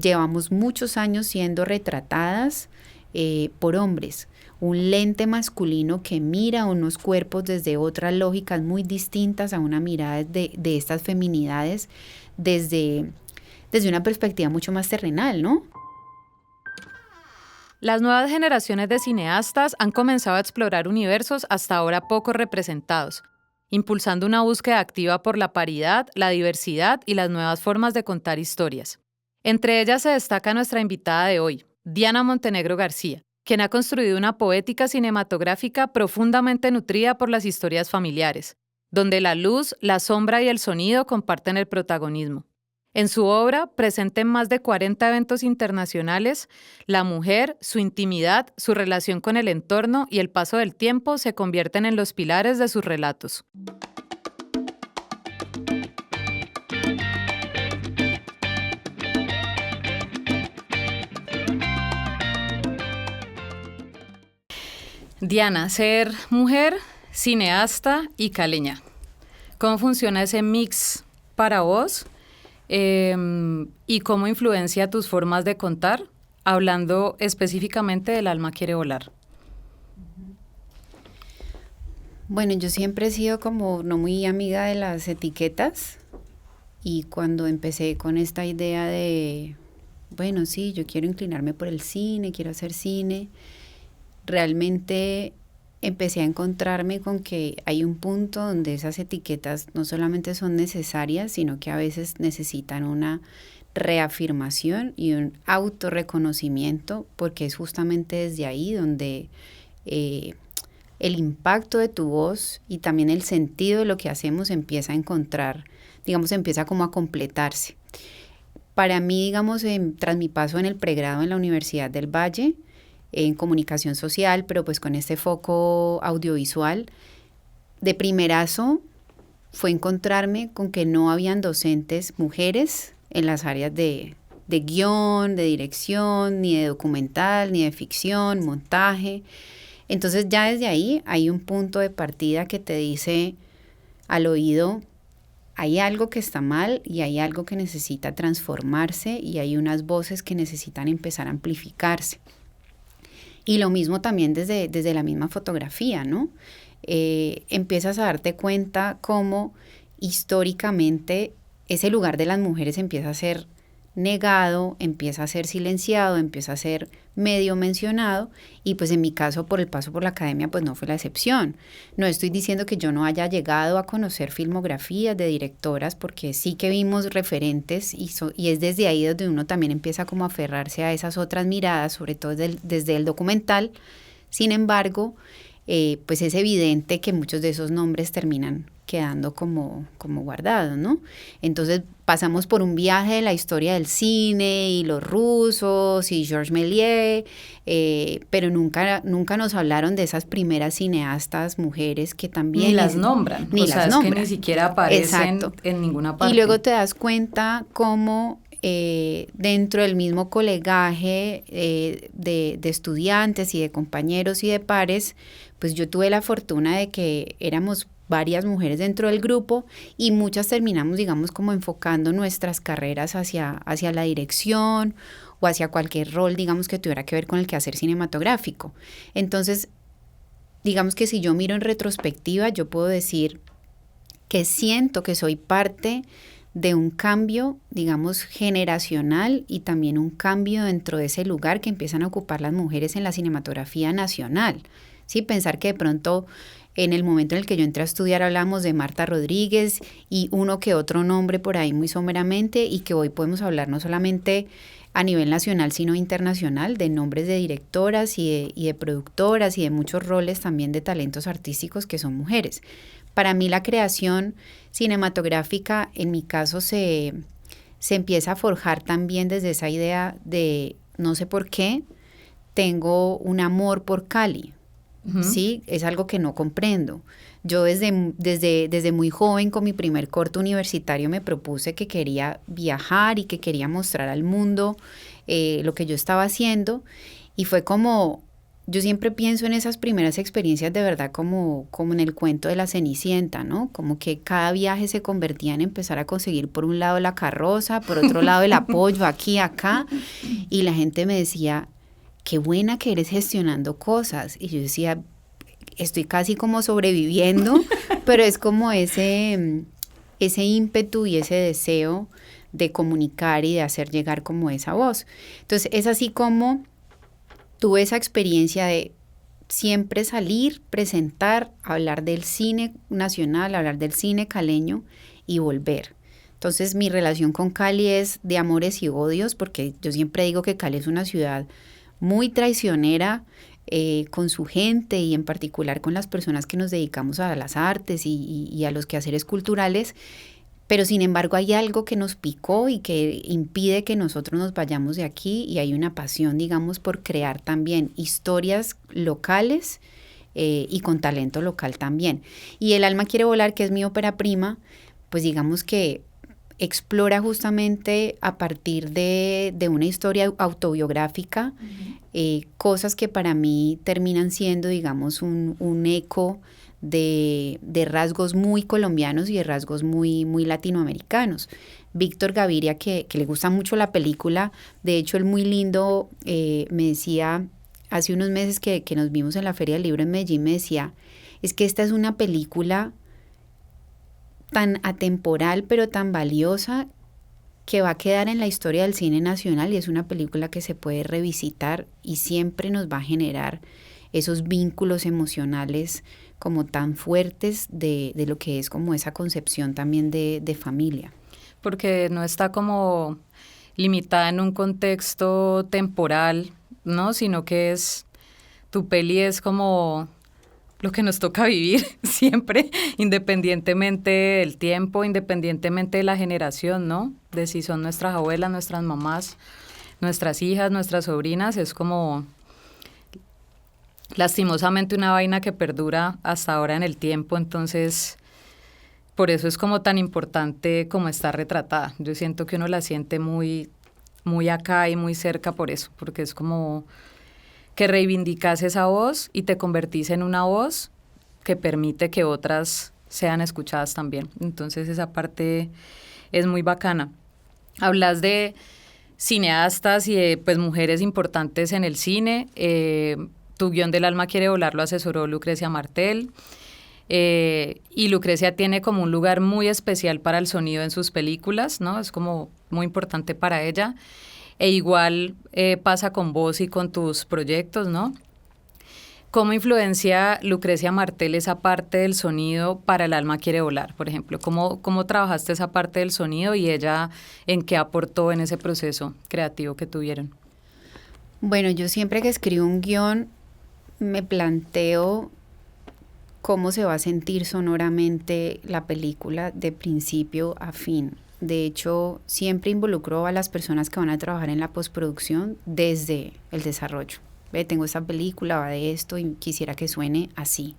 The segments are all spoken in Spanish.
llevamos muchos años siendo retratadas por hombres. Un lente masculino que mira unos cuerpos desde otras lógicas muy distintas a una mirada de estas feminidades desde una perspectiva mucho más terrenal, ¿no? Las nuevas generaciones de cineastas han comenzado a explorar universos hasta ahora poco representados, impulsando una búsqueda activa por la paridad, la diversidad y las nuevas formas de contar historias. Entre ellas se destaca nuestra invitada de hoy, Diana Montenegro García, quien ha construido una poética cinematográfica profundamente nutrida por las historias familiares, donde la luz, la sombra y el sonido comparten el protagonismo. En su obra, presente en más de 40 eventos internacionales, la mujer, su intimidad, su relación con el entorno y el paso del tiempo se convierten en los pilares de sus relatos. Diana, ser mujer, cineasta y caleña. ¿Cómo funciona ese mix para vos? ¿Y cómo influencia tus formas de contar? Hablando específicamente del Alma quiere volar. Bueno, yo siempre he sido como no muy amiga de las etiquetas y cuando empecé con esta idea de, bueno, sí, yo quiero inclinarme por el cine, quiero hacer cine, realmente empecé a encontrarme con que hay un punto donde esas etiquetas no solamente son necesarias, sino que a veces necesitan una reafirmación y un autorreconocimiento, porque es justamente desde ahí donde el impacto de tu voz y también el sentido de lo que hacemos empieza a encontrar, digamos, empieza como a completarse. Para mí, digamos, tras mi paso en el pregrado en la Universidad del Valle, en comunicación social, pero pues con este foco audiovisual, de primerazo fue encontrarme con que no habían docentes mujeres en las áreas de guión, de dirección, ni de documental, ni de ficción, montaje. Entonces ya desde ahí hay un punto de partida que te dice al oído, hay algo que está mal y hay algo que necesita transformarse y hay unas voces que necesitan empezar a amplificarse. Y lo mismo también desde la misma fotografía, ¿no? Empiezas a darte cuenta cómo históricamente ese lugar de las mujeres empieza a ser negado, empieza a ser silenciado, empieza a ser medio mencionado y pues en mi caso por el paso por la academia pues no fue la excepción. No estoy diciendo que yo no haya llegado a conocer filmografías de directoras porque sí que vimos referentes y es desde ahí donde uno también empieza como a aferrarse a esas otras miradas, sobre todo desde el documental. Sin embargo, pues es evidente que muchos de esos nombres terminan quedando como guardados, ¿no? Entonces pasamos por un viaje de la historia del cine y los rusos y Georges Méliès, pero nunca nos hablaron de esas primeras cineastas mujeres que también... Ni las nombran, ni las nombran. Que ni siquiera aparecen. Exacto. En ninguna parte. Y luego te das cuenta cómo dentro del mismo colegaje de estudiantes y de compañeros y de pares, pues yo tuve la fortuna de que éramos varias mujeres dentro del grupo y muchas terminamos, digamos, como enfocando nuestras carreras hacia la dirección o hacia cualquier rol, digamos, que tuviera que ver con el quehacer cinematográfico. Entonces, digamos que si yo miro en retrospectiva, yo puedo decir que siento que soy parte de un cambio, digamos, generacional y también un cambio dentro de ese lugar que empiezan a ocupar las mujeres en la cinematografía nacional. Sí, pensar que de pronto en el momento en el que yo entré a estudiar hablamos de Marta Rodríguez y uno que otro nombre por ahí muy someramente y que hoy podemos hablar no solamente a nivel nacional sino internacional de nombres de directoras y de productoras y de muchos roles también de talentos artísticos que son mujeres. Para mí la creación cinematográfica en mi caso se empieza a forjar también desde esa idea de no sé por qué tengo un amor por Cali. Uh-huh. Sí, es algo que no comprendo. Yo desde muy joven con mi primer corto universitario me propuse que quería viajar y que quería mostrar al mundo lo que yo estaba haciendo y fue como yo siempre pienso en esas primeras experiencias de verdad como en el cuento de la Cenicienta, ¿no? Como que cada viaje se convertía en empezar a conseguir por un lado la carroza, por otro lado el apoyo aquí, acá, y la gente me decía, qué buena que eres gestionando cosas. Y yo decía, estoy casi como sobreviviendo, pero es como ese ímpetu y ese deseo de comunicar y de hacer llegar como esa voz. Entonces es así como tuve esa experiencia de siempre salir, presentar, hablar del cine nacional, hablar del cine caleño y volver. Entonces mi relación con Cali es de amores y odios, porque yo siempre digo que Cali es una ciudad muy traicionera con su gente y en particular con las personas que nos dedicamos a las artes y a los quehaceres culturales. Pero sin embargo hay algo que nos picó y que impide que nosotros nos vayamos de aquí, y hay una pasión, digamos, por crear también historias locales y con talento local también. Y El alma quiere volar, que es mi ópera prima, pues digamos que explora justamente a partir de una historia autobiográfica cosas que para mí terminan siendo, digamos, un eco de rasgos muy colombianos y de rasgos muy, muy latinoamericanos. Víctor Gaviria, que le gusta mucho la película, de hecho él muy lindo, me decía, hace unos meses que nos vimos en la Feria del Libro en Medellín, me decía, es que esta es una película tan atemporal pero tan valiosa que va a quedar en la historia del cine nacional, y es una película que se puede revisitar y siempre nos va a generar esos vínculos emocionales como tan fuertes de lo que es como esa concepción también de familia. Porque no está como limitada en un contexto temporal, ¿no? Sino que tu peli es como lo que nos toca vivir siempre, independientemente del tiempo, independientemente de la generación, ¿no? De si son nuestras abuelas, nuestras mamás, nuestras hijas, nuestras sobrinas, es como lastimosamente una vaina que perdura hasta ahora en el tiempo. Entonces por eso es como tan importante como está retratada. Yo siento que uno la siente muy, muy acá y muy cerca por eso, porque es como que reivindicas esa voz y te convertís en una voz que permite que otras sean escuchadas también. Entonces esa parte es muy bacana. Hablas de cineastas y de pues, mujeres importantes en el cine. Tu guión del alma quiere volar lo asesoró Lucrecia Martel. Y Lucrecia tiene como un lugar muy especial para el sonido en sus películas, ¿no? Es como muy importante para ella. E igual pasa con vos y con tus proyectos, ¿no? ¿Cómo influencia Lucrecia Martel esa parte del sonido para El alma quiere volar, por ejemplo? ¿Cómo trabajaste esa parte del sonido y ella en qué aportó en ese proceso creativo que tuvieron? Bueno, yo siempre que escribo un guión me planteo cómo se va a sentir sonoramente la película de principio a fin. De hecho, siempre involucro a las personas que van a trabajar en la postproducción desde el desarrollo. Tengo esta película, va de esto y quisiera que suene así.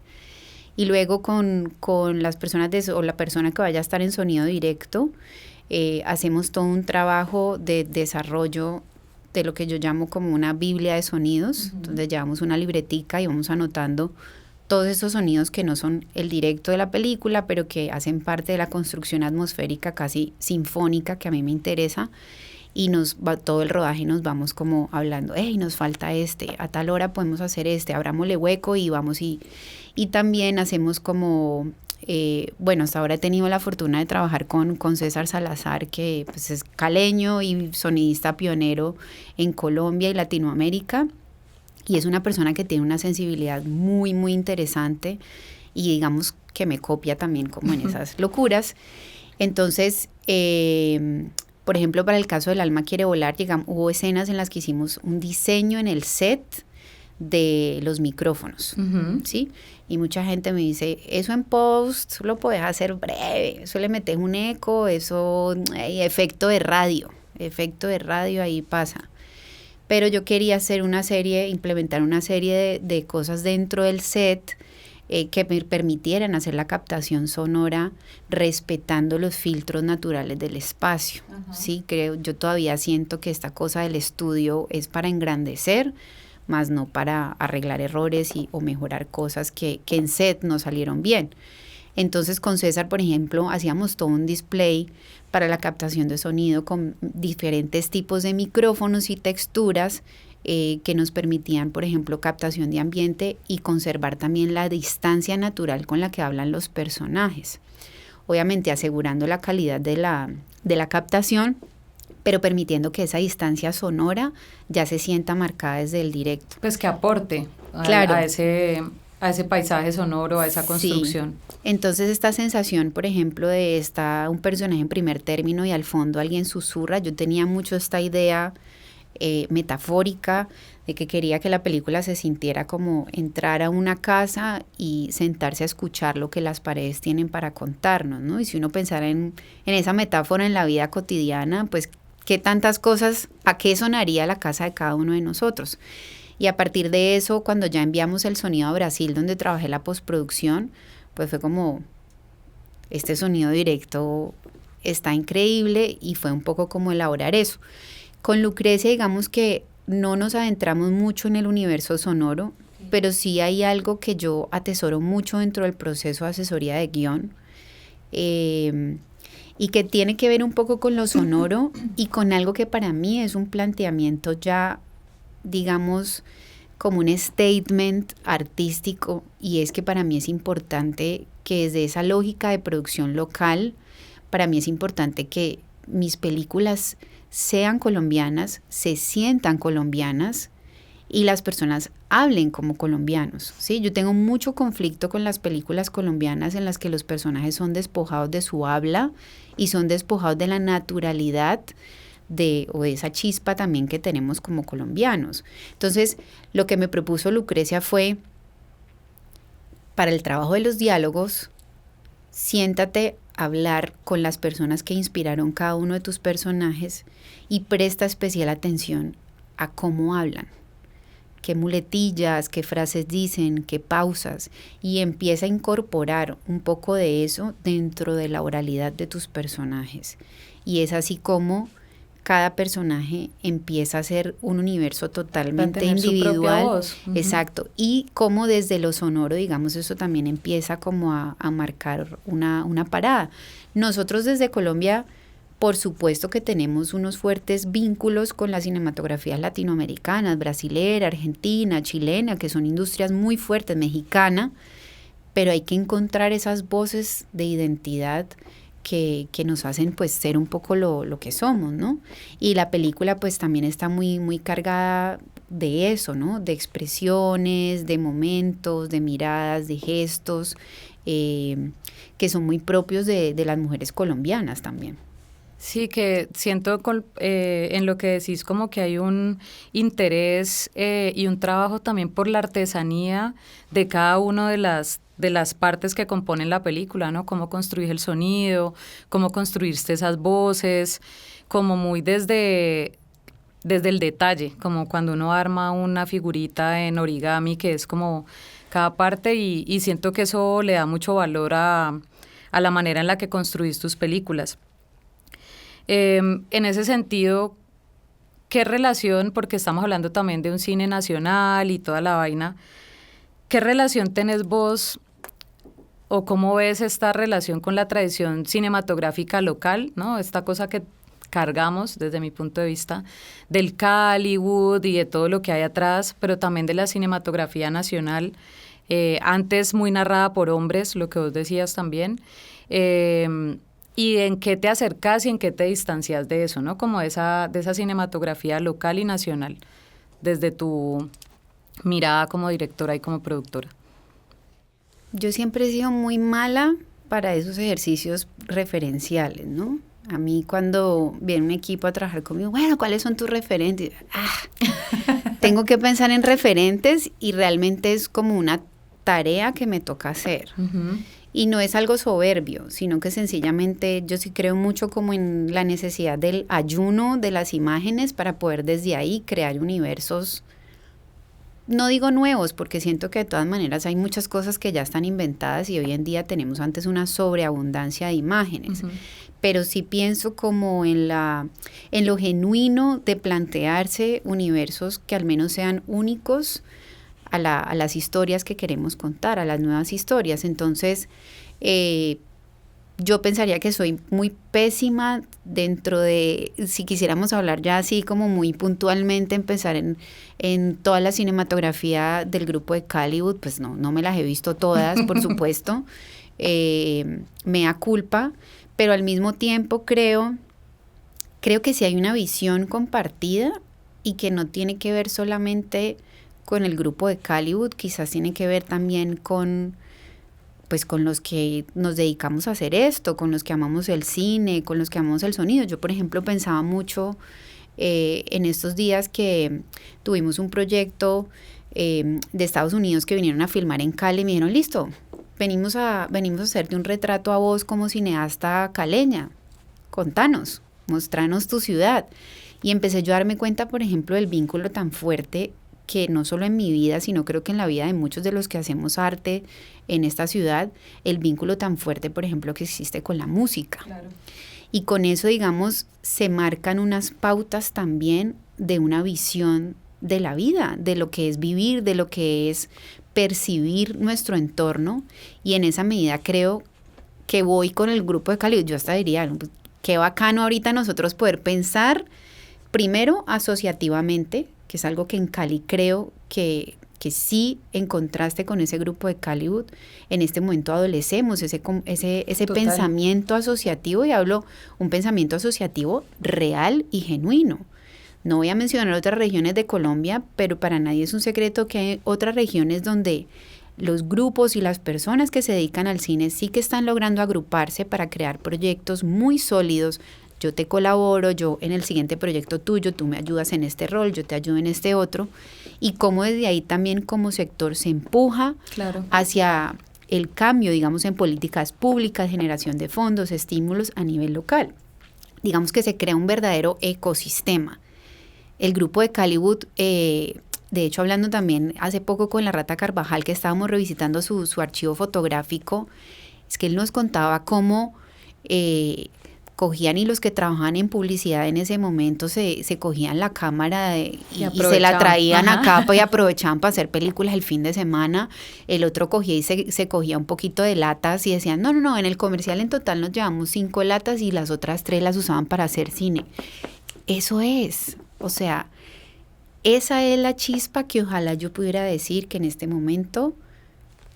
Y luego con las personas o la persona que vaya a estar en sonido directo, hacemos todo un trabajo de desarrollo de lo que yo llamo como una biblia de sonidos. Entonces llevamos una libretica y vamos anotando todos esos sonidos que no son el directo de la película, pero que hacen parte de la construcción atmosférica casi sinfónica que a mí me interesa, y todo el rodaje nos vamos como hablando, hey, nos falta a tal hora podemos hacer abrámosle hueco y vamos, y también hacemos como, bueno, hasta ahora he tenido la fortuna de trabajar con César Salazar, que pues es caleño y sonidista pionero en Colombia y Latinoamérica. Y es una persona que tiene una sensibilidad muy, muy interesante y digamos que me copia también como en esas locuras. Entonces, por ejemplo, para el caso del alma quiere volar, hubo escenas en las que hicimos un diseño en el set de los micrófonos, ¿sí? Y mucha gente me dice, eso en post lo puedes hacer breve, eso le metes un eco, eso, efecto de radio, ahí pasa. Pero yo quería hacer implementar una serie de cosas dentro del set que me permitieran hacer la captación sonora respetando los filtros naturales del espacio. Sí, yo todavía siento que esta cosa del estudio es para engrandecer, más no para arreglar errores o mejorar cosas que en set no salieron bien. Entonces con César, por ejemplo, hacíamos todo un display para la captación de sonido con diferentes tipos de micrófonos y texturas que nos permitían, por ejemplo, captación de ambiente y conservar también la distancia natural con la que hablan los personajes. Obviamente asegurando la calidad de la captación, pero permitiendo que esa distancia sonora ya se sienta marcada desde el directo. Pues que aporte claro. a ese paisaje sonoro, a esa construcción. Sí. Entonces esta sensación, por ejemplo, de está un personaje en primer término y al fondo alguien susurra, yo tenía mucho esta idea metafórica de que quería que la película se sintiera como entrar a una casa y sentarse a escuchar lo que las paredes tienen para contarnos, ¿no? Y si uno pensara en esa metáfora en la vida cotidiana, pues qué tantas cosas, a qué sonaría la casa de cada uno de nosotros. Y a partir de eso, cuando ya enviamos el sonido a Brasil, donde trabajé la postproducción, pues fue como, este sonido directo está increíble y fue un poco como elaborar eso. Con Lucrecia, digamos que no nos adentramos mucho en el universo sonoro, pero sí hay algo que yo atesoro mucho dentro del proceso de asesoría de guión, y que tiene que ver un poco con lo sonoro y con algo que para mí es un planteamiento ya, digamos, como un statement artístico, y es que para mí es importante que desde esa lógica de producción local, para mí es importante que mis películas sean colombianas, se sientan colombianas y las personas hablen como colombianos, ¿sí? Yo tengo mucho conflicto con las películas colombianas en las que los personajes son despojados de su habla y son despojados de la naturalidad o de esa chispa también que tenemos como colombianos. Entonces, lo que me propuso Lucrecia fue, para el trabajo de los diálogos, siéntate a hablar con las personas que inspiraron cada uno de tus personajes y presta especial atención a cómo hablan, qué muletillas, qué frases dicen, qué pausas, y empieza a incorporar un poco de eso dentro de la oralidad de tus personajes. Y es así como cada personaje empieza a ser un universo totalmente individual. Su propia voz. Uh-huh. Exacto. Y como desde lo sonoro, digamos, eso también empieza como a marcar una parada. Nosotros desde Colombia, por supuesto que tenemos unos fuertes vínculos con las cinematografías latinoamericanas, brasilera, argentina, chilena, que son industrias muy fuertes, mexicana, pero hay que encontrar esas voces de identidad que nos hacen pues ser un poco lo que somos, ¿no? Y la película pues también está muy, muy cargada de eso, ¿no? De expresiones, de momentos, de miradas, de gestos, que son muy propios de las mujeres colombianas también. Sí, que siento en lo que decís como que hay un interés y un trabajo también por la artesanía de cada uno de las partes que componen la película, ¿no? Cómo construir el sonido, cómo construirse esas voces, como muy desde el detalle, como cuando uno arma una figurita en origami, que es como cada parte, y siento que eso le da mucho valor a la manera en la que construís tus películas. En ese sentido, ¿qué relación, porque estamos hablando también de un cine nacional y toda la vaina, qué relación tenés vos o cómo ves esta relación con la tradición cinematográfica local, ¿no? Esta cosa que cargamos, desde mi punto de vista, del Hollywood y de todo lo que hay atrás, pero también de la cinematografía nacional, antes muy narrada por hombres, lo que vos decías también, y en qué te acercas y en qué te distancias de eso, ¿no? Como de esa cinematografía local y nacional, desde tu mirada como directora y como productora. Yo siempre he sido muy mala para esos ejercicios referenciales, ¿no? A mí cuando viene un equipo a trabajar conmigo, bueno, ¿cuáles son tus referentes? Tengo que pensar en referentes y realmente es como una tarea que me toca hacer. Uh-huh. Y no es algo soberbio, sino que sencillamente yo sí creo mucho como en la necesidad del ayuno de las imágenes para poder desde ahí crear universos no digo nuevos, porque siento que de todas maneras hay muchas cosas que ya están inventadas y hoy en día tenemos antes una sobreabundancia de imágenes. Pero sí pienso como en lo genuino de plantearse universos que al menos sean únicos a las historias que queremos contar, a las nuevas historias. Entonces, yo pensaría que soy muy pésima dentro de, si quisiéramos hablar ya así como muy puntualmente, empezar en toda la cinematografía del grupo de Caliwood, pues no me las he visto todas, por supuesto, me da culpa, pero al mismo tiempo creo que sí hay una visión compartida y que no tiene que ver solamente con el grupo de Caliwood, quizás tiene que ver también con los que nos dedicamos a hacer esto, con los que amamos el cine, con los que amamos el sonido. Yo, por ejemplo, pensaba mucho en estos días que tuvimos un proyecto de Estados Unidos que vinieron a filmar en Cali y me dijeron, listo, venimos a hacerte un retrato a vos como cineasta caleña, contanos, mostranos tu ciudad. Y empecé yo a darme cuenta, por ejemplo, del vínculo tan fuerte que no solo en mi vida, sino creo que en la vida de muchos de los que hacemos arte en esta ciudad, el vínculo tan fuerte, por ejemplo, que existe con la música. Claro. Y con eso, digamos, se marcan unas pautas también de una visión de la vida, de lo que es vivir, de lo que es percibir nuestro entorno. Y en esa medida creo que voy con el grupo de Cali. Yo hasta diría, qué bacano ahorita nosotros poder pensar primero asociativamente, que es algo que en Cali creo que sí, en contraste con ese grupo de Caliwood, en este momento adolecemos ese pensamiento asociativo, y hablo un pensamiento asociativo real y genuino. No voy a mencionar otras regiones de Colombia, pero para nadie es un secreto que hay otras regiones donde los grupos y las personas que se dedican al cine sí que están logrando agruparse para crear proyectos muy sólidos. Yo te colaboro, yo en el siguiente proyecto tuyo, tú me ayudas en este rol, yo te ayudo en este otro, y cómo desde ahí también como sector se empuja hacia el cambio, digamos, en políticas públicas, generación de fondos, estímulos a nivel local. Digamos que se crea un verdadero ecosistema. El grupo de Caliwood, de hecho, hablando también hace poco con la Rata Carvajal, que estábamos revisitando su archivo fotográfico, es que él nos contaba cómo cogían, y los que trabajaban en publicidad en ese momento se cogían la cámara y se la traían acá y aprovechaban para hacer películas el fin de semana. El otro cogía y se cogía un poquito de latas y decían, no, en el comercial en total nos llevamos 5 latas y las otras 3 las usaban para hacer cine. Eso es, o sea, esa es la chispa que ojalá yo pudiera decir que en este momento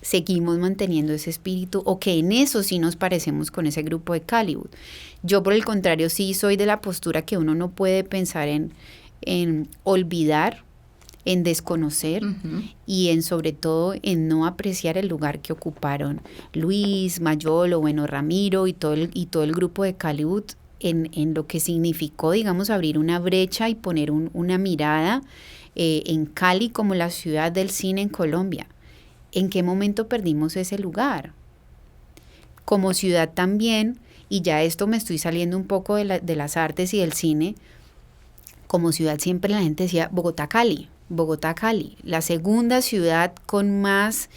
seguimos manteniendo ese espíritu, o que en eso sí nos parecemos con ese grupo de Caliwood. Yo, por el contrario, sí soy de la postura que uno no puede pensar en olvidar, en desconocer, y en sobre todo en no apreciar el lugar que ocuparon Luis, Mayolo, bueno, Ramiro y todo el grupo de Caliwood en lo que significó, digamos, abrir una brecha y poner una mirada en Cali como la ciudad del cine en Colombia. ¿En qué momento perdimos ese lugar? Como ciudad también, y ya esto me estoy saliendo un poco de las artes y del cine, como ciudad siempre la gente decía Bogotá-Cali, la segunda ciudad con más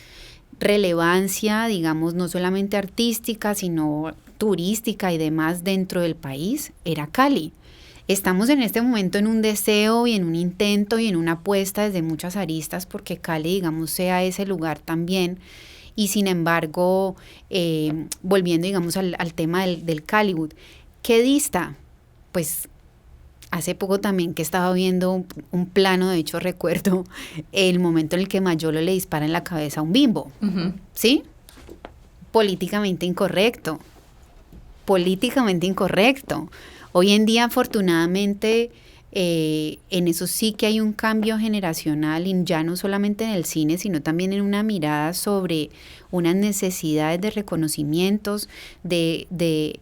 relevancia, digamos, no solamente artística, sino turística y demás dentro del país, era Cali. Estamos en este momento en un deseo y en un intento y en una apuesta desde muchas aristas porque Cali, digamos, sea ese lugar también. Y sin embargo, volviendo, digamos, al tema del Caliwood, ¿qué dista? Pues hace poco también que estaba viendo un plano, de hecho recuerdo el momento en el que Mayolo le dispara en la cabeza a un bimbo, ¿sí? Políticamente incorrecto. Hoy en día, afortunadamente, en eso sí que hay un cambio generacional, y ya no solamente en el cine, sino también en una mirada sobre unas necesidades de reconocimientos, de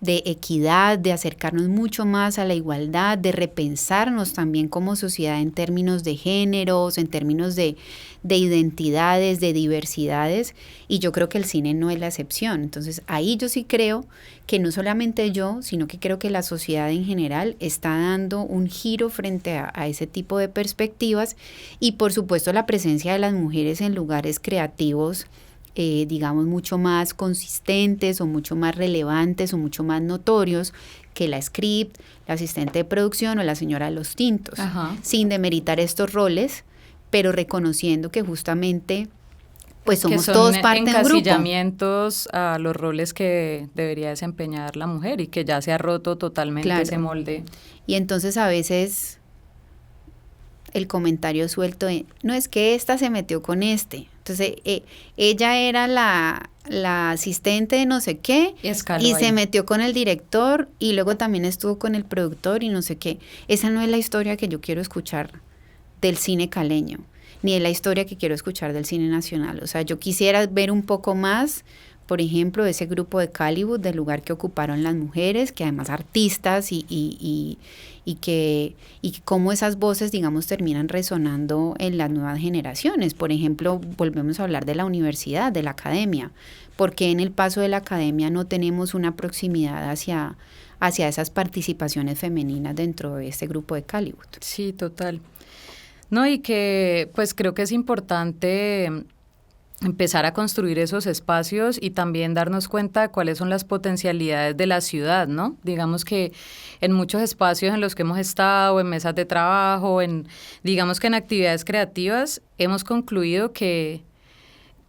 de equidad, de acercarnos mucho más a la igualdad, de repensarnos también como sociedad en términos de géneros, en términos de identidades, de diversidades, y yo creo que el cine no es la excepción. Entonces ahí yo sí creo que no solamente yo, sino que creo que la sociedad en general está dando un giro frente a ese tipo de perspectivas, y por supuesto la presencia de las mujeres en lugares creativos, digamos, mucho más consistentes o mucho más relevantes o mucho más notorios que la script, la asistente de producción o la señora de los tintos. Ajá. Sin demeritar estos roles, pero reconociendo que justamente pues somos todos parte de un grupo. Encasillamientos a los roles que debería desempeñar la mujer y que ya se ha roto totalmente ese molde. Y entonces a veces el comentario suelto de, no, es que esta se metió con este. Entonces, ella era la asistente de no sé qué y se metió con el director y luego también estuvo con el productor y no sé qué. Esa no es la historia que yo quiero escuchar del cine caleño, ni es la historia que quiero escuchar del cine nacional. O sea, yo quisiera ver un poco más, por ejemplo, ese grupo de Caliwood, del lugar que ocuparon las mujeres, que además artistas y cómo esas voces, digamos, terminan resonando en las nuevas generaciones. Por ejemplo, volvemos a hablar de la universidad, de la academia. Porque en el paso de la academia no tenemos una proximidad hacia esas participaciones femeninas dentro de este grupo de Caliwood? Sí, total. No, y que pues creo que es importante empezar a construir esos espacios y también darnos cuenta de cuáles son las potencialidades de la ciudad, ¿no? Digamos que en muchos espacios en los que hemos estado, en mesas de trabajo, digamos que en actividades creativas, hemos concluido que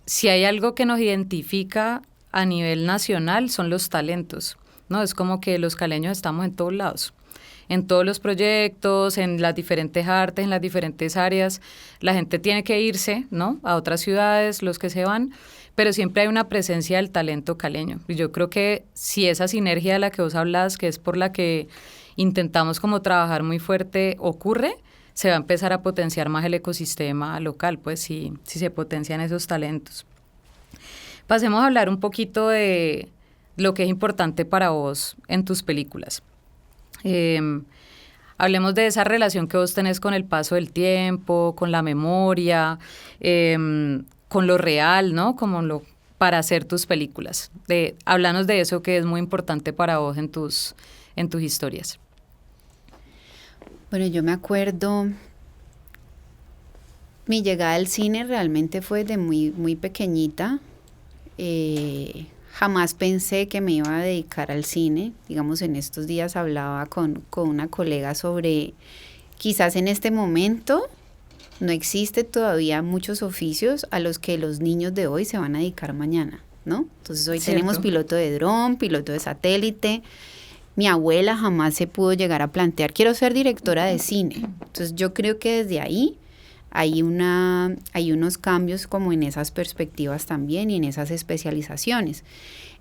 si hay algo que nos identifica a nivel nacional son los talentos, ¿no? Es como que los caleños estamos en todos lados. En todos los proyectos, en las diferentes artes, en las diferentes áreas. La gente tiene que irse, ¿no?, a otras ciudades, los que se van, pero siempre hay una presencia del talento caleño. Y yo creo que si esa sinergia de la que vos hablas, que es por la que intentamos como trabajar muy fuerte, ocurre, se va a empezar a potenciar más el ecosistema local, pues si se potencian esos talentos. Pasemos a hablar un poquito de lo que es importante para vos en tus películas. Hablemos de esa relación que vos tenés con el paso del tiempo, con la memoria, con lo real, ¿no? Para hacer tus películas. Háblanos de eso que es muy importante para vos en tus historias. Bueno, yo me acuerdo, mi llegada al cine realmente fue de muy, muy pequeñita. Jamás pensé que me iba a dedicar al cine. Digamos, en estos días hablaba con una colega sobre, quizás en este momento no existe todavía muchos oficios a los que los niños de hoy se van a dedicar mañana, ¿no? Entonces hoy tenemos piloto de dron, piloto de satélite. Mi abuela jamás se pudo llegar a plantear, quiero ser directora de cine. Entonces yo creo que desde ahí hay unos cambios como en esas perspectivas también y en esas especializaciones.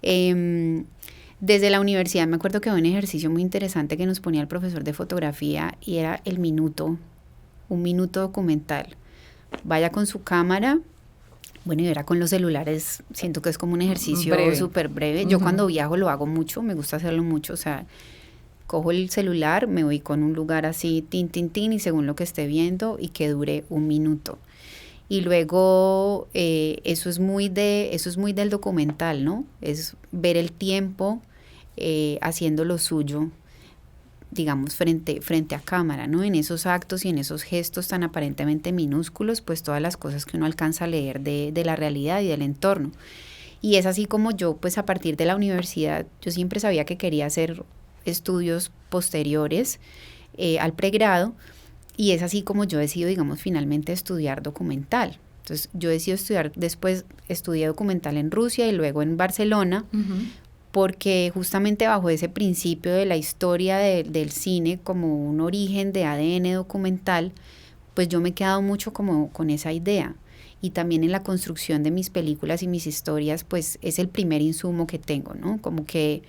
Desde la universidad me acuerdo que había un ejercicio muy interesante que nos ponía el profesor de fotografía y era un minuto documental. Vaya con su cámara, bueno, y era con los celulares, siento que es como un ejercicio súper breve. Yo cuando viajo lo hago mucho, me gusta hacerlo mucho, o sea, cojo el celular, me voy con un lugar así, tin, y según lo que esté viendo, y que dure 1 minuto. Y luego eso es muy del documental, ¿no? Es ver el tiempo haciendo lo suyo, digamos, frente a cámara, ¿no? En esos actos y en esos gestos tan aparentemente minúsculos, pues todas las cosas que uno alcanza a leer de la realidad y del entorno. Y es así como yo, pues a partir de la universidad, yo siempre sabía que quería hacer estudios posteriores al pregrado, y es así como yo decido, digamos, finalmente estudiar documental. Entonces yo decido estudiar, después estudié documental en Rusia y luego en Barcelona, porque justamente bajo ese principio de la historia del cine como un origen de ADN documental, pues yo me he quedado mucho como con esa idea. Y también en la construcción de mis películas y mis historias, pues es el primer insumo que tengo, ¿no? Como que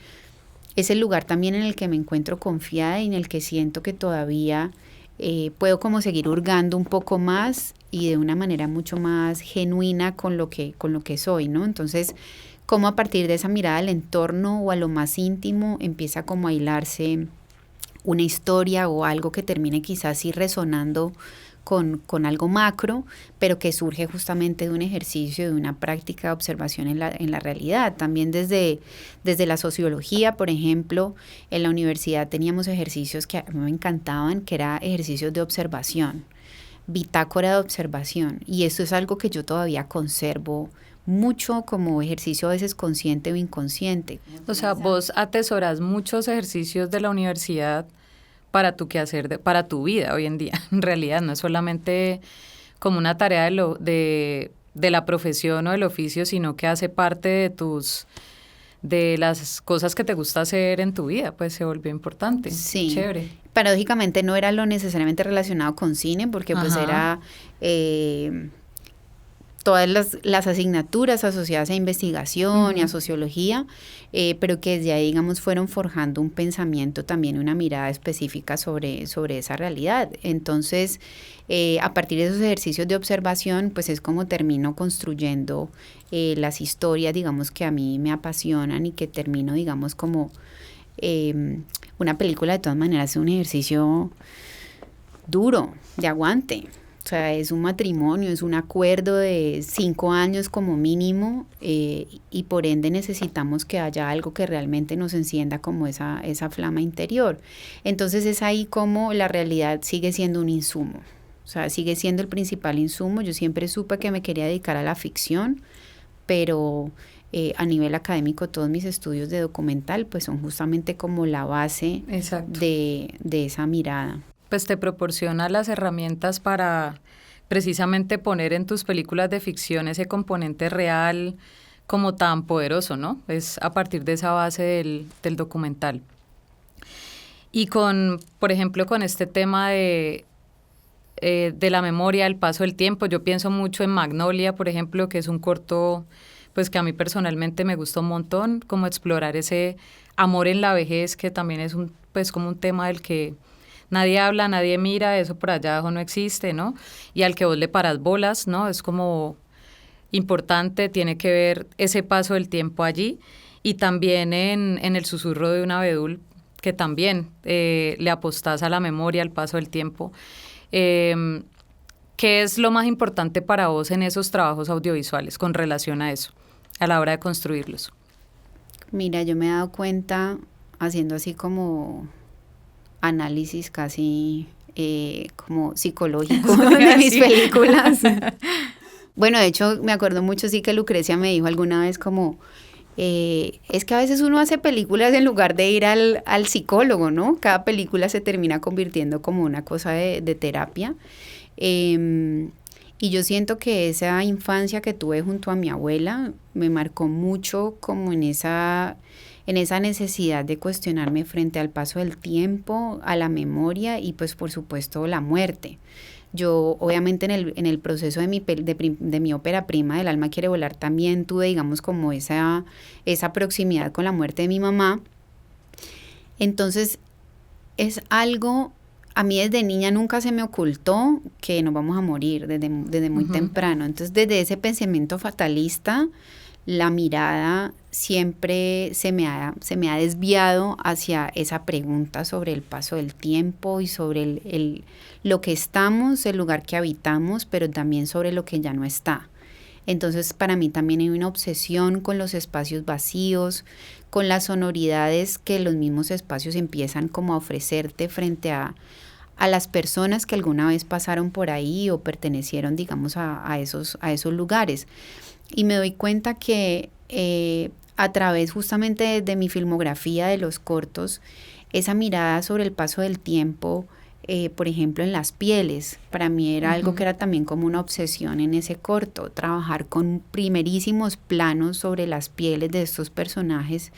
es el lugar también en el que me encuentro confiada y en el que siento que todavía puedo como seguir hurgando un poco más y de una manera mucho más genuina con lo que soy, ¿no? Entonces, cómo a partir de esa mirada al entorno o a lo más íntimo empieza como a hilarse una historia o algo que termine quizás sí resonando con algo macro, pero que surge justamente de un ejercicio, de una práctica de observación en la realidad. También desde la sociología, por ejemplo, en la universidad teníamos ejercicios que a mí me encantaban, que eran ejercicios de observación, bitácora de observación, y eso es algo que yo todavía conservo mucho como ejercicio a veces consciente o inconsciente. O sea, vos atesoras muchos ejercicios de la universidad para tu quehacer, para tu vida hoy en día. En realidad no es solamente como una tarea de la profesión o del oficio, sino que hace parte de las cosas que te gusta hacer en tu vida, pues se volvió importante. Sí. Chévere. Paradójicamente no era lo necesariamente relacionado con cine, porque pues era todas las asignaturas asociadas a investigación y a sociología, pero que desde ahí, digamos, fueron forjando un pensamiento también, una mirada específica sobre esa realidad. Entonces, a partir de esos ejercicios de observación, pues es como termino construyendo las historias, digamos, que a mí me apasionan y que termino, digamos, como una película de todas maneras es un ejercicio duro, de aguante. O sea, es un matrimonio, es un acuerdo de 5 años como mínimo, y por ende necesitamos que haya algo que realmente nos encienda como esa flama interior. Entonces es ahí como la realidad sigue siendo un insumo, o sea, sigue siendo el principal insumo. Yo siempre supe que me quería dedicar a la ficción, pero a nivel académico todos mis estudios de documental pues son justamente como la base de esa mirada. Pues te proporciona las herramientas para precisamente poner en tus películas de ficción ese componente real como tan poderoso, ¿no? Es a partir de esa base del documental. Y por ejemplo, con este tema de la memoria, el paso del tiempo, yo pienso mucho en Magnolia, por ejemplo, que es un corto pues que a mí personalmente me gusta un montón, como explorar ese amor en la vejez, que también es pues como un tema del que nadie habla, nadie mira, eso por allá abajo no existe, ¿no? Y al que vos le paras bolas, ¿no? Es como importante, tiene que ver ese paso del tiempo allí. Y también en El susurro de un abedul, que también le apostás a la memoria, al paso del tiempo. ¿Qué es lo más importante para vos en esos trabajos audiovisuales con relación a eso, a la hora de construirlos? Mira, yo me he dado cuenta, haciendo así como análisis casi como psicológico de mis películas. Bueno, de hecho, me acuerdo mucho sí que Lucrecia me dijo alguna vez como, es que a veces uno hace películas en lugar de ir al psicólogo, ¿no? Cada película se termina convirtiendo como una cosa de terapia. Y yo siento que esa infancia que tuve junto a mi abuela me marcó mucho como en esa necesidad de cuestionarme frente al paso del tiempo, a la memoria y pues por supuesto la muerte. Yo obviamente en el proceso de mi ópera prima, El alma quiere volar, también tuve digamos como esa proximidad con la muerte de mi mamá. Entonces es algo, a mí desde niña nunca se me ocultó que nos vamos a morir desde muy temprano. Entonces desde ese pensamiento fatalista, la mirada siempre se me ha desviado hacia esa pregunta sobre el paso del tiempo y sobre lo que estamos, el lugar que habitamos, pero también sobre lo que ya no está. Entonces para mí también hay una obsesión con los espacios vacíos, con las sonoridades que los mismos espacios empiezan como a ofrecerte frente a las personas que alguna vez pasaron por ahí o pertenecieron, digamos, a esos lugares. Y me doy cuenta que a través justamente de mi filmografía de los cortos, esa mirada sobre el paso del tiempo, por ejemplo, en las pieles, para mí era algo que era también como una obsesión en ese corto, trabajar con primerísimos planos sobre las pieles de estos personajes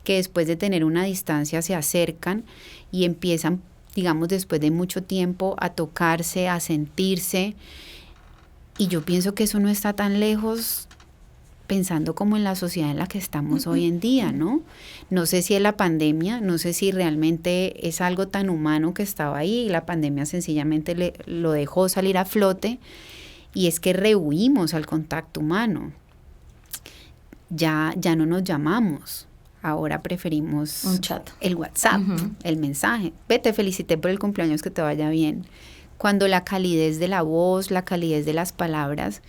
que después de tener una distancia se acercan y empiezan, digamos, después de mucho tiempo a tocarse, a sentirse. Y yo pienso que eso no está tan lejos pensando como en la sociedad en la que estamos hoy en día, ¿no? No sé si es la pandemia, no sé si realmente es algo tan humano que estaba ahí y la pandemia sencillamente lo dejó salir a flote, y es que rehuimos al contacto humano. ya no nos llamamos. Ahora preferimos un chat, el WhatsApp, el mensaje. Ve, te felicité por el cumpleaños, que te vaya bien. Cuando la calidez de la voz, la calidez de las palabras,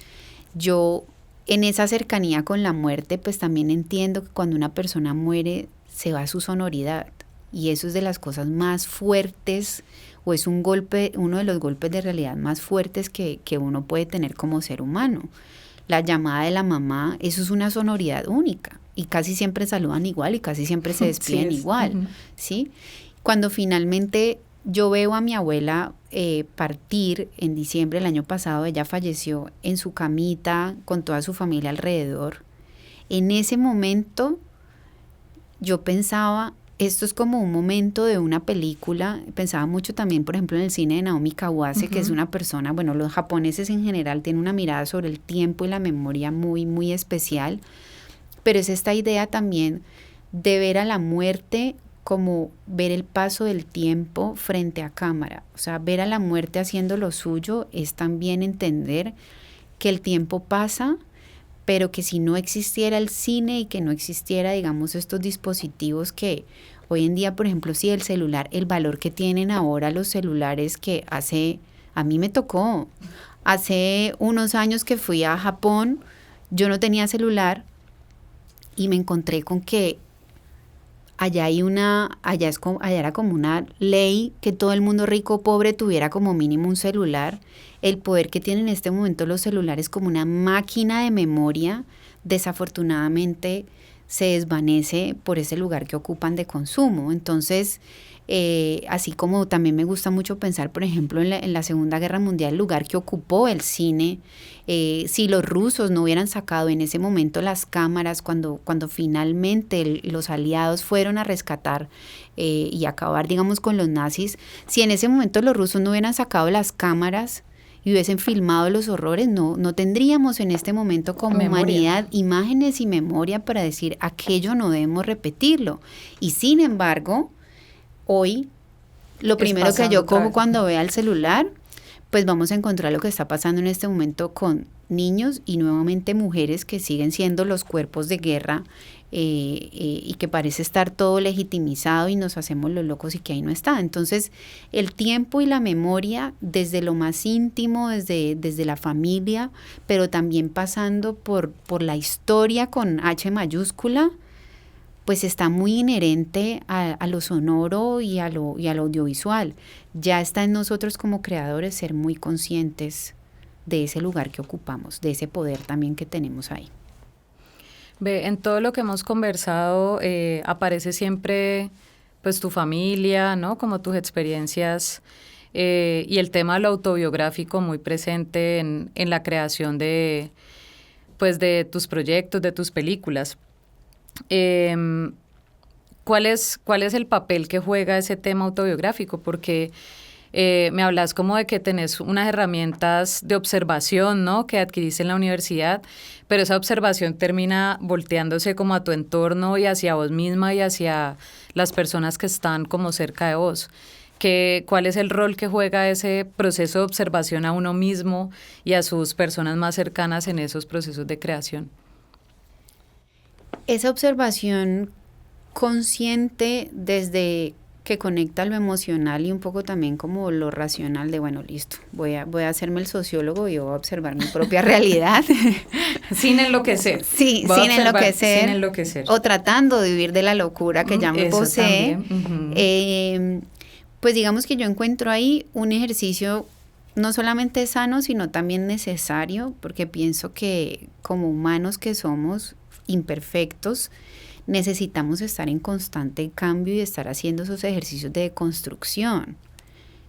yo en esa cercanía con la muerte, pues también entiendo que cuando una persona muere se va su sonoridad. Y eso es de las cosas más fuertes, o es un golpe, uno de los golpes de realidad más fuertes que uno puede tener como ser humano. La llamada de la mamá, eso es una sonoridad única. Y casi siempre saludan igual y casi siempre se despiden igual, ¿sí? Cuando finalmente yo veo a mi abuela partir en diciembre del año pasado, ella falleció en su camita con toda su familia alrededor. En ese momento yo pensaba, esto es como un momento de una película. Pensaba mucho también, por ejemplo, en el cine de Naomi Kawase, que es una persona, bueno, los japoneses en general tienen una mirada sobre el tiempo y la memoria muy, muy especial. Pero es esta idea también de ver a la muerte como ver el paso del tiempo frente a cámara. O sea, ver a la muerte haciendo lo suyo es también entender que el tiempo pasa, pero que si no existiera el cine y que no existiera, digamos, estos dispositivos que hoy en día, por ejemplo, si el celular, el valor que tienen ahora los celulares, que a mí me tocó, hace unos años que fui a Japón, yo no tenía celular, y me encontré con que allá era como una ley que todo el mundo rico o pobre tuviera como mínimo un celular. El poder que tienen en este momento los celulares como una máquina de memoria, desafortunadamente se desvanece por ese lugar que ocupan de consumo. Entonces, así como también me gusta mucho pensar, por ejemplo, en la Segunda Guerra Mundial, el lugar que ocupó el cine. Si los rusos no hubieran sacado en ese momento las cámaras, cuando finalmente los aliados fueron a rescatar y acabar, digamos, con los nazis, si en ese momento los rusos no hubieran sacado las cámaras y hubiesen filmado los horrores, no tendríamos en este momento como humanidad imágenes y memoria para decir aquello no debemos repetirlo. Y sin embargo, hoy lo primero que yo cojo cuando vea el celular, pues vamos a encontrar lo que está pasando en este momento con niños y nuevamente mujeres que siguen siendo los cuerpos de guerra y que parece estar todo legitimizado y nos hacemos los locos y que ahí no está. Entonces, el tiempo y la memoria desde lo más íntimo, desde la familia, pero también pasando por la historia con H mayúscula, pues está muy inherente a lo sonoro y a lo audiovisual. Ya está en nosotros como creadores ser muy conscientes de ese lugar que ocupamos, de ese poder también que tenemos ahí. Ve, en todo lo que hemos conversado aparece siempre pues tu familia, ¿no? Como tus experiencias y el tema de lo autobiográfico muy presente en la creación de tus proyectos, de tus películas. ¿Cuál es el papel que juega ese tema autobiográfico? Porque me hablas como de que tenés unas herramientas de observación, ¿no? Que adquiriste en la universidad, pero esa observación termina volteándose como a tu entorno y hacia vos misma y hacia las personas que están como cerca de vos. ¿Cuál es el rol que juega ese proceso de observación a uno mismo y a sus personas más cercanas en esos procesos de creación? Esa observación consciente desde que conecta lo emocional y un poco también como lo racional de, bueno, listo, voy a hacerme el sociólogo y voy a observar mi propia realidad. Sin enloquecer. Sí, sin enloquecer. O tratando de vivir de la locura que ya me posee. Pues digamos que yo encuentro ahí un ejercicio no solamente sano, sino también necesario, porque pienso que como humanos que somos imperfectos, necesitamos estar en constante cambio y estar haciendo esos ejercicios de deconstrucción.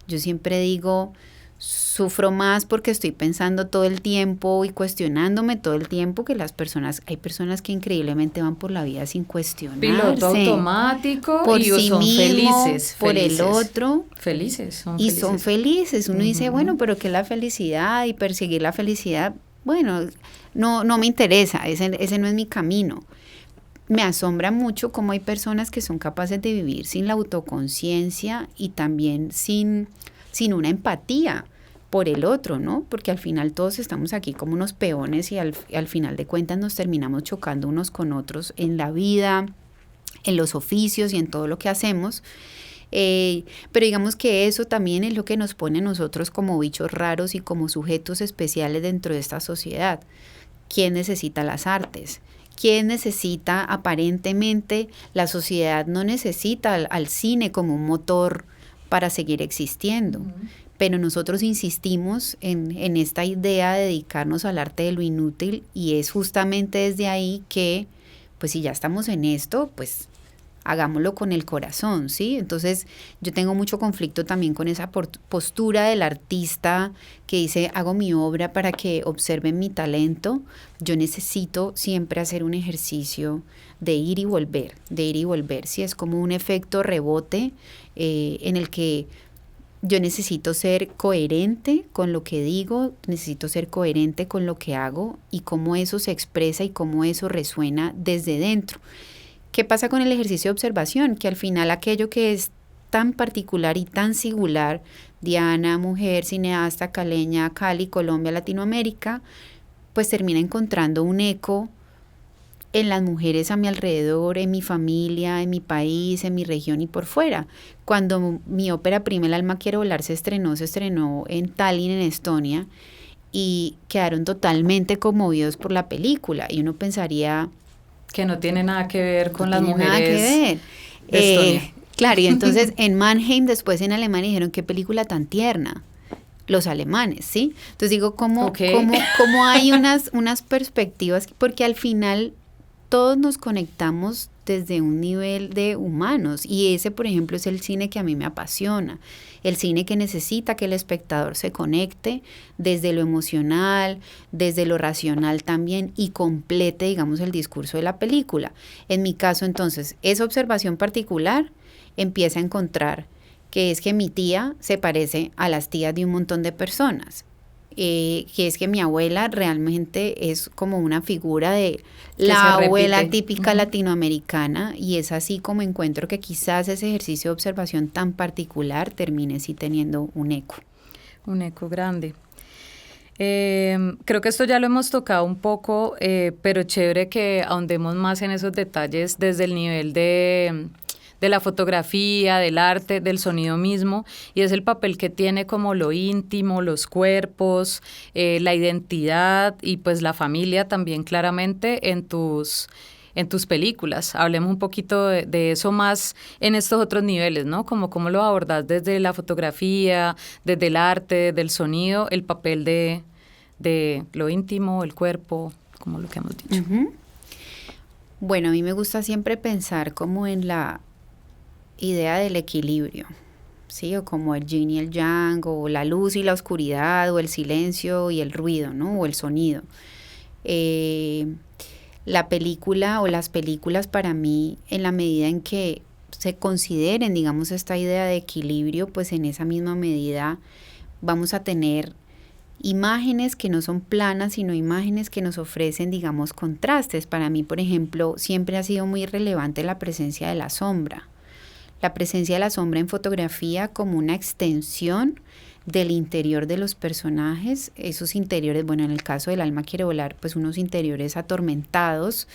Yo siempre digo, sufro más porque estoy pensando todo el tiempo y cuestionándome todo el tiempo que hay personas que increíblemente van por la vida sin cuestionarse. Piloto automático por y sí son mismo, felices. Por el otro. Son felices. Uno dice, bueno, pero ¿qué es la felicidad? Y perseguir la felicidad, bueno, no me interesa, ese no es mi camino. Me asombra mucho cómo hay personas que son capaces de vivir sin la autoconciencia y también sin una empatía por el otro, ¿no? Porque al final todos estamos aquí como unos peones y al final de cuentas nos terminamos chocando unos con otros en la vida, en los oficios y en todo lo que hacemos. Pero digamos que eso también es lo que nos pone a nosotros como bichos raros y como sujetos especiales dentro de esta sociedad. ¿Quién necesita las artes? ¿Quién necesita? Aparentemente la sociedad no necesita al cine como un motor para seguir existiendo. Pero nosotros insistimos en esta idea de dedicarnos al arte de lo inútil, y es justamente desde ahí que, pues si ya estamos en esto, pues hagámoslo con el corazón, ¿sí? Entonces yo tengo mucho conflicto también con esa postura del artista que dice, hago mi obra para que observen mi talento. Yo necesito siempre hacer un ejercicio de ir y volver, ¿sí? Es como un efecto rebote en el que yo necesito ser coherente con lo que digo, necesito ser coherente con lo que hago y cómo eso se expresa y cómo eso resuena desde dentro. ¿Qué pasa con el ejercicio de observación? Que al final aquello que es tan particular y tan singular, Diana, mujer, cineasta, caleña, Cali, Colombia, Latinoamérica, pues termina encontrando un eco en las mujeres a mi alrededor, en mi familia, en mi país, en mi región y por fuera. Cuando mi ópera prima El alma quiere volar se estrenó en Tallinn, en Estonia, y quedaron totalmente conmovidos por la película. Y uno pensaría que no tiene nada que ver con las mujeres nada que ver. de Estonia. Claro, y entonces en Mannheim, después en Alemania, dijeron, qué película tan tierna. Los alemanes, ¿sí? Entonces digo, ¿cómo hay unas perspectivas? Porque al final todos nos conectamos desde un nivel de humanos, y ese, por ejemplo, es el cine que a mí me apasiona, el cine que necesita que el espectador se conecte desde lo emocional, desde lo racional también, y complete, digamos, el discurso de la película. En mi caso, entonces, esa observación particular empieza a encontrar que es que mi tía se parece a las tías de un montón de personas. Que es que mi abuela realmente es como una figura de la abuela típica latinoamericana, y es así como encuentro que quizás ese ejercicio de observación tan particular termine sí teniendo un eco. Un eco grande. Creo que esto ya lo hemos tocado un poco, pero chévere que ahondemos más en esos detalles desde el nivel de la fotografía, del arte, del sonido mismo, y es el papel que tiene como lo íntimo, los cuerpos, la identidad y pues la familia también claramente en tus películas. Hablemos un poquito de eso más en estos otros niveles, ¿no? Como cómo lo abordas desde la fotografía, desde el arte, del sonido, el papel de lo íntimo, el cuerpo, como lo que hemos dicho. Uh-huh. Bueno, a mí me gusta siempre pensar como en la idea del equilibrio, ¿sí? O como el yin y el yang, o la luz y la oscuridad, o el silencio y el ruido, ¿no? O el sonido. La película o las películas para mí, en la medida en que se consideren, digamos, esta idea de equilibrio, pues en esa misma medida vamos a tener imágenes que no son planas, sino imágenes que nos ofrecen, digamos, contrastes. Para mí, por ejemplo, siempre ha sido muy relevante la presencia de la sombra. La presencia de la sombra en fotografía como una extensión del interior de los personajes, esos interiores, bueno, en el caso del alma quiere volar, pues unos interiores atormentados,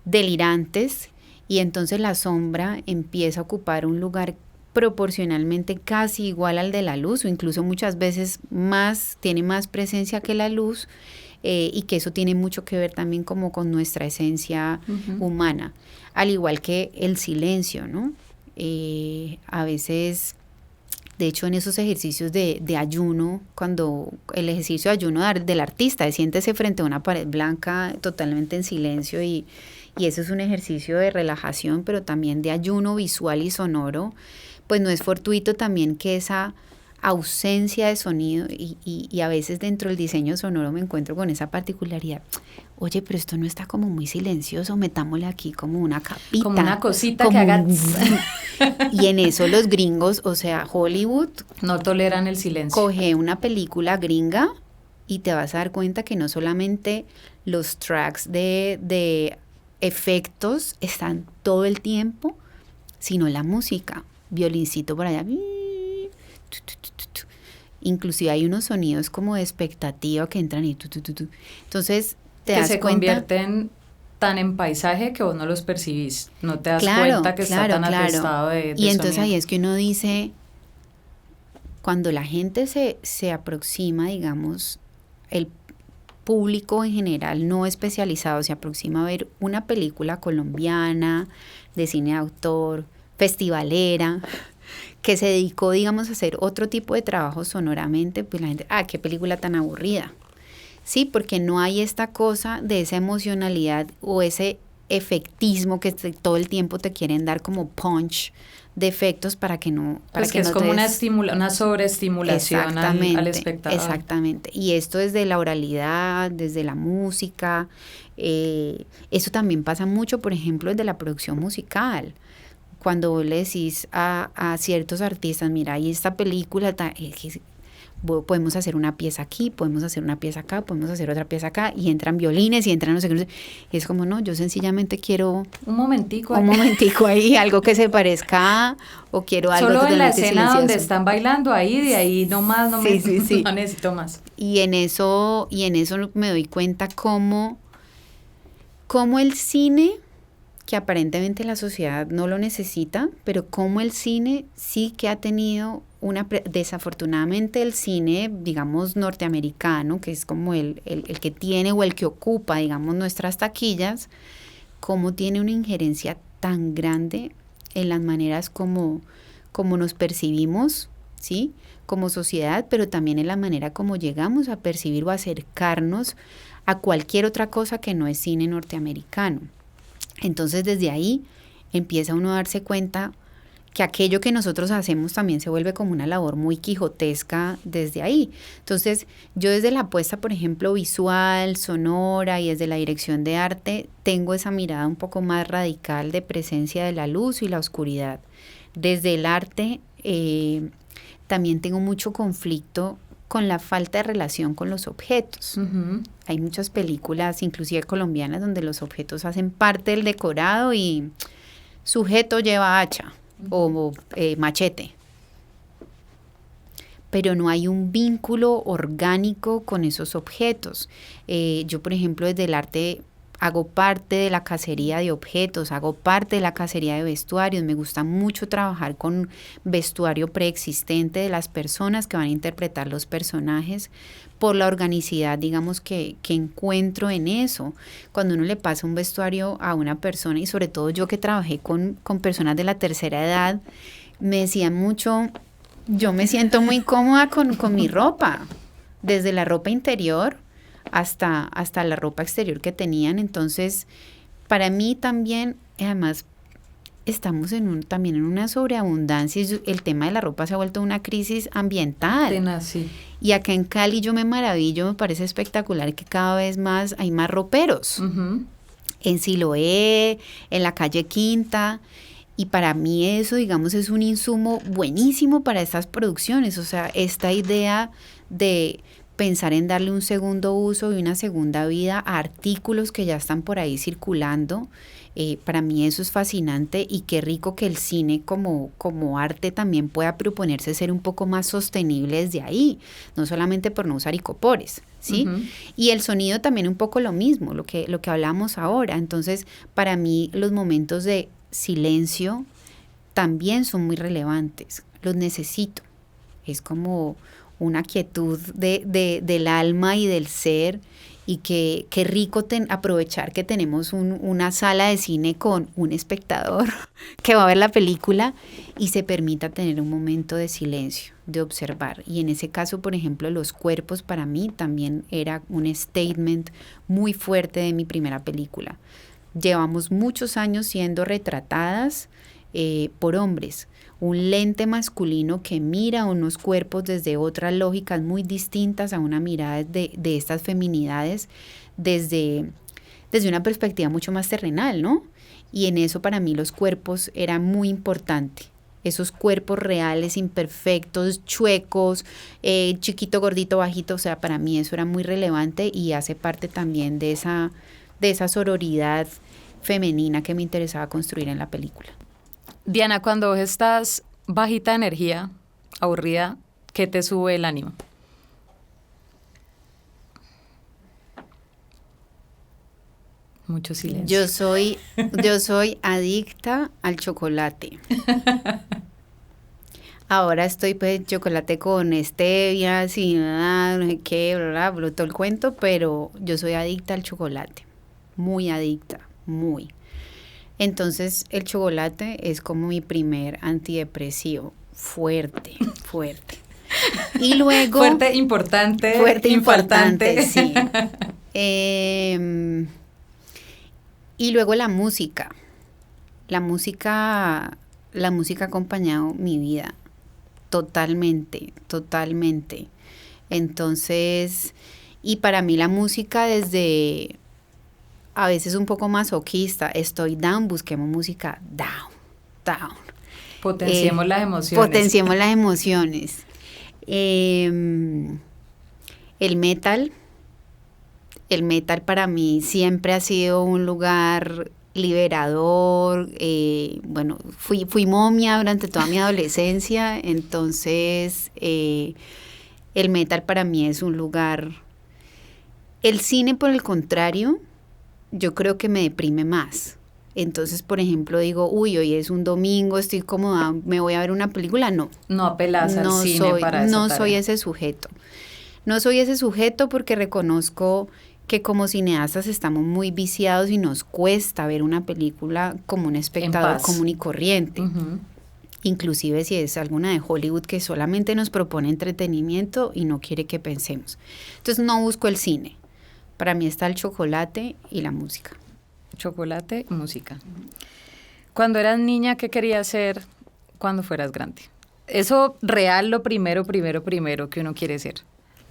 delirantes, y entonces la sombra empieza a ocupar un lugar proporcionalmente casi igual al de la luz, o incluso muchas veces tiene más presencia que la luz, y que eso tiene mucho que ver también como con nuestra esencia humana, al igual que el silencio, ¿no? A veces, de hecho, en esos ejercicios de ayuno, cuando el ejercicio de ayuno del artista, siéntese frente a una pared blanca totalmente en silencio, y eso es un ejercicio de relajación, pero también de ayuno visual y sonoro, pues no es fortuito también que esa ausencia de sonido, y a veces dentro del diseño sonoro me encuentro con esa particularidad. Oye, pero esto no está como muy silencioso, metámosle aquí como una capita. Como una cosita que haga... Y en eso los gringos, o sea, Hollywood... no toleran el silencio. Coge una película gringa y te vas a dar cuenta que no solamente los tracks de efectos están todo el tiempo, sino la música. Violincito por allá. inclusive hay unos sonidos como de expectativa que entran y tu. Entonces te que das se cuenta, convierten tan en paisaje que vos no los percibís, no te das claro, cuenta que está tan atestado de y entonces ahí sonido. es que uno dice, cuando la gente se aproxima, digamos, el público en general no especializado se aproxima a ver una película colombiana, de cine de autor, festivalera, que se dedicó, digamos, a hacer otro tipo de trabajo sonoramente, pues la gente, qué película tan aburrida. Sí, porque no hay esta cosa de esa emocionalidad o ese efectismo que todo el tiempo te quieren dar como punch de efectos para que no, para Pues que que es no como te una sobreestimulación al espectador. Exactamente. Y esto desde la oralidad, desde la música, eso también pasa mucho, por ejemplo, desde la producción musical. Cuando vos le decís a ciertos artistas, mira, hay esta película, podemos hacer una pieza aquí, podemos hacer una pieza acá, podemos hacer otra pieza acá, y entran violines y entran no sé qué. Y es como, no, yo sencillamente quiero un momentico ahí, algo que se parezca, o quiero algo solo en la totalmente escena silencioso. donde están bailando ahí, de ahí nomás Sí. no necesito más. Y en eso me doy cuenta cómo el cine, que aparentemente la sociedad no lo necesita, pero cómo el cine sí que ha tenido desafortunadamente el cine, digamos, norteamericano, que es como el que tiene o el que ocupa, digamos, nuestras taquillas, cómo tiene una injerencia tan grande en las maneras como nos percibimos, ¿sí?, como sociedad, pero también en la manera como llegamos a percibir o acercarnos a cualquier otra cosa que no es cine norteamericano. Entonces desde ahí empieza uno a darse cuenta que aquello que nosotros hacemos también se vuelve como una labor muy quijotesca desde ahí. Entonces yo desde la apuesta, por ejemplo, visual, sonora y desde la dirección de arte, tengo esa mirada un poco más radical de presencia de la luz y la oscuridad. Desde el arte también tengo mucho conflicto con la falta de relación con los objetos. Uh-huh. Hay muchas películas, inclusive colombianas, donde los objetos hacen parte del decorado y sujeto lleva hacha o machete. Pero no hay un vínculo orgánico con esos objetos. Yo, por ejemplo, desde el arte hago parte de la cacería de objetos, hago parte de la cacería de vestuarios. Me gusta mucho trabajar con vestuario preexistente de las personas que van a interpretar los personajes por la organicidad, digamos, que encuentro en eso. Cuando uno le pasa un vestuario a una persona, y sobre todo yo que trabajé con personas de la tercera edad, me decían mucho, yo me siento muy cómoda con mi ropa, desde la ropa interior hasta la ropa exterior que tenían. Entonces, para mí también, además, estamos también en una sobreabundancia. El tema de la ropa se ha vuelto una crisis ambiental. Tenaz, sí. Y acá en Cali yo me maravillo, me parece espectacular que cada vez más hay más roperos. Uh-huh. En Siloé, en la calle Quinta. Y para mí eso, digamos, es un insumo buenísimo para estas producciones. O sea, esta idea de pensar en darle un segundo uso y una segunda vida a artículos que ya están por ahí circulando, para mí eso es fascinante, y qué rico que el cine como arte también pueda proponerse ser un poco más sostenible desde ahí, no solamente por no usar icopores, ¿sí? Uh-huh. Y el sonido también un poco lo mismo, lo que hablamos ahora. Entonces, para mí los momentos de silencio también son muy relevantes, los necesito, es como una quietud del alma y del ser, y qué rico aprovechar que tenemos una sala de cine con un espectador que va a ver la película y se permita tener un momento de silencio, de observar. Y en ese caso, por ejemplo, los cuerpos para mí también era un statement muy fuerte de mi primera película. Llevamos muchos años siendo retratadas por hombres, un lente masculino que mira unos cuerpos desde otras lógicas muy distintas a una mirada de estas feminidades desde una perspectiva mucho más terrenal, ¿no? Y en eso para mí los cuerpos eran muy importantes. Esos cuerpos reales, imperfectos, chuecos, chiquito, gordito, bajito, o sea, para mí eso era muy relevante y hace parte también de esa sororidad femenina que me interesaba construir en la película. Diana, cuando vos estás bajita de energía, aburrida, ¿Qué te sube el ánimo? Mucho silencio. Yo soy adicta al chocolate. Ahora estoy pues chocolate con stevia, sin nada, no sé qué, bla, bla, bla, todo el cuento, pero yo soy adicta al chocolate. Muy adicta, muy. Entonces el chocolate es como mi primer antidepresivo. Fuerte, fuerte. Y luego... Fuerte, importante, sí. Y luego la música. La música ha acompañado mi vida totalmente, totalmente. Entonces, y para mí la música desde a veces un poco masoquista, estoy down, busquemos música down. Potenciemos las emociones. Potenciemos las emociones. El metal para mí siempre ha sido un lugar liberador. Bueno, fui momia durante toda mi adolescencia, entonces el metal para mí es un lugar. El cine, por el contrario, yo creo que me deprime más. Entonces, por ejemplo, digo, uy, hoy es un domingo, estoy cómoda, me voy a ver una película. No. No apelas al cine para esa No tarea. soy ese sujeto. No soy ese sujeto porque reconozco que como cineastas estamos muy viciados y nos cuesta ver una película como un espectador común y corriente. Uh-huh. Inclusive si es alguna de Hollywood que solamente nos propone entretenimiento y no quiere que pensemos. Entonces no busco el cine. Para mí está el chocolate y la música. Chocolate, música. Cuando eras niña, ¿qué querías ser cuando fueras grande? Eso real, lo primero que uno quiere ser.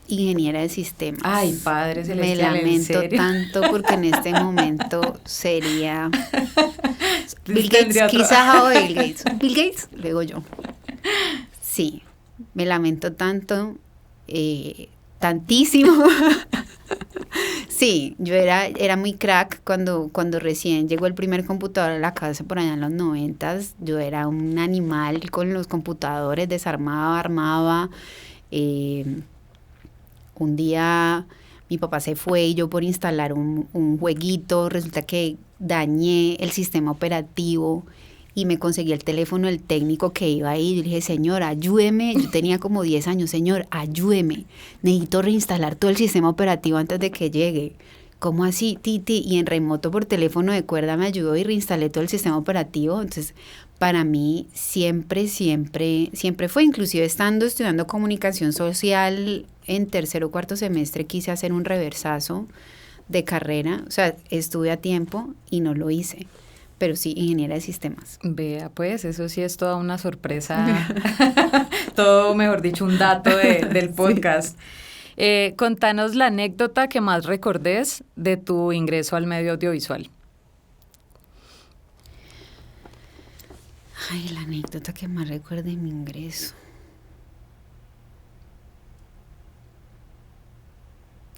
Ingeniera de sistemas. Ay, padre celestial, me lamento ¿en serio? tanto porque en este momento sería Bill Gates, quizás o Bill Gates. Bill Gates, luego yo. Sí, me lamento tanto, tantísimo. Sí, yo era muy crack cuando recién llegó el primer computador a la casa por allá en los 90s. Yo era un animal con los computadores, desarmaba, armaba. Un día mi papá se fue y yo por instalar un jueguito, resulta que dañé el sistema operativo y me conseguí el teléfono del técnico que iba ahí. Yo le dije, señor, ayúdeme. Yo tenía como 10 años, señor, ayúdeme. Necesito reinstalar todo el sistema operativo antes de que llegue. ¿Cómo así, Titi? Y en remoto por teléfono de cuerda me ayudó y reinstalé todo el sistema operativo. Entonces, para mí siempre fue, inclusive estudiando comunicación social en tercer o cuarto semestre, quise hacer un reversazo de carrera. O sea, estuve a tiempo y no lo hice. Pero sí, ingeniera de sistemas. Vea, pues, eso sí es toda una sorpresa. Todo, mejor dicho, un dato del podcast. Sí. Contanos la anécdota que más recordés de tu ingreso al medio audiovisual. Ay, la anécdota que más recuerdo de mi ingreso.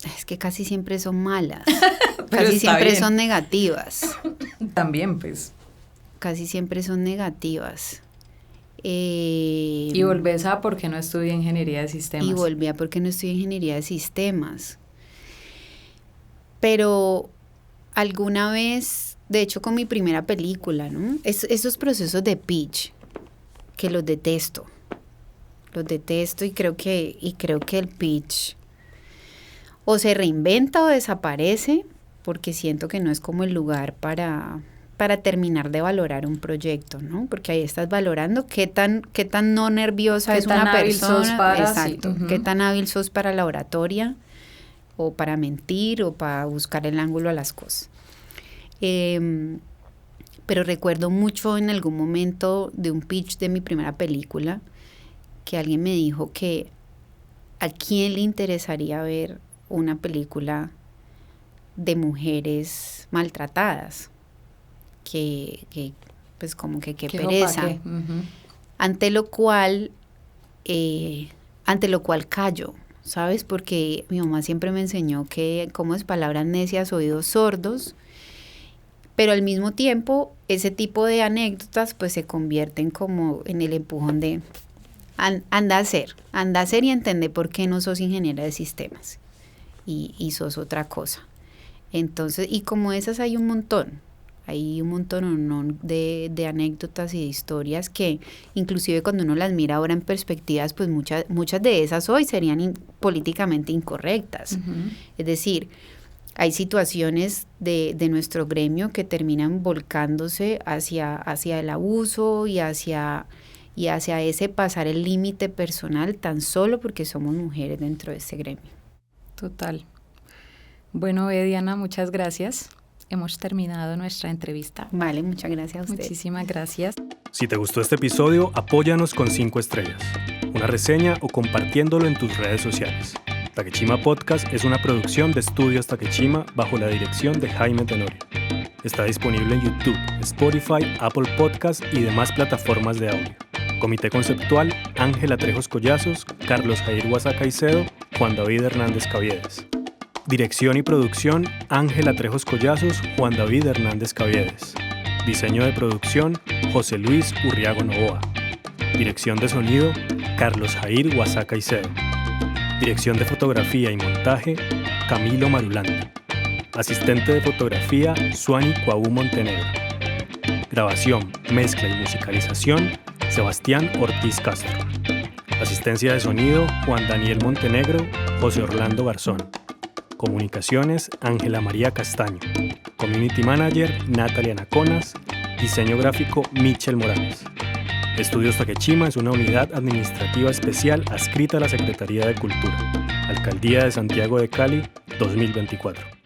Es que casi siempre son malas. Casi siempre son negativas. También, pues. Casi siempre son negativas. Y volvés a ¿por qué no estudié ingeniería de sistemas? Y volví a ¿por qué no estudié ingeniería de sistemas? Pero alguna vez, de hecho con mi primera película, ¿no? Esos procesos de pitch, que los detesto y creo que el pitch o se reinventa o desaparece, porque siento que no es como el lugar para terminar de valorar un proyecto, ¿no? Porque ahí estás valorando qué tan no nerviosa es una persona. Exacto. Sí. Uh-huh. Qué tan hábil sos para la oratoria, o para mentir, o para buscar el ángulo a las cosas. Pero recuerdo mucho en algún momento de un pitch de mi primera película, que alguien me dijo que a quién le interesaría ver una película de mujeres maltratadas, que pues como que qué pereza. Uh-huh. Ante lo cual callo, ¿sabes? Porque mi mamá siempre me enseñó que como es palabras necias, oídos sordos, pero al mismo tiempo ese tipo de anécdotas pues se convierten como en el empujón de anda a hacer y entender por qué no sos ingeniera de sistemas y sos otra cosa. Entonces, y como esas hay un montón de anécdotas y de historias que inclusive cuando uno las mira ahora en perspectivas, pues muchas de esas hoy serían políticamente incorrectas. Uh-huh. Es decir, hay situaciones de nuestro gremio que terminan volcándose hacia el abuso y hacia ese pasar el límite personal tan solo porque somos mujeres dentro de ese gremio. Total. Bueno, Diana, muchas gracias. Hemos terminado nuestra entrevista. Vale, muchas gracias a usted. Muchísimas gracias. Si te gustó este episodio, apóyanos con 5 estrellas, una reseña o compartiéndolo en tus redes sociales. Takechima Podcast es una producción de Estudios Takechima bajo la dirección de Jaime Tenorio. Está disponible en YouTube, Spotify, Apple Podcast y demás plataformas de audio. Comité conceptual, Ángela Trejos Collazos, Carlos Jair Huasa Caicedo, Juan David Hernández Caviedes. Dirección y producción, Ángela Trejos Collazos, Juan David Hernández Caviedes. Diseño de producción, José Luis Urriago Novoa. Dirección de sonido, Carlos Jair Huasa Caicedo. Dirección de fotografía y montaje, Camilo Marulanda. Asistente de fotografía, Suani Cuau Montenegro. Grabación, mezcla y musicalización, Sebastián Ortiz Castro. Asistencia de sonido, Juan Daniel Montenegro, José Orlando Garzón. Comunicaciones, Ángela María Castaño. Community Manager, Natalia Naconas. Diseño gráfico, Michel Morales. Estudios Takechima es una unidad administrativa especial adscrita a la Secretaría de Cultura. Alcaldía de Santiago de Cali, 2024.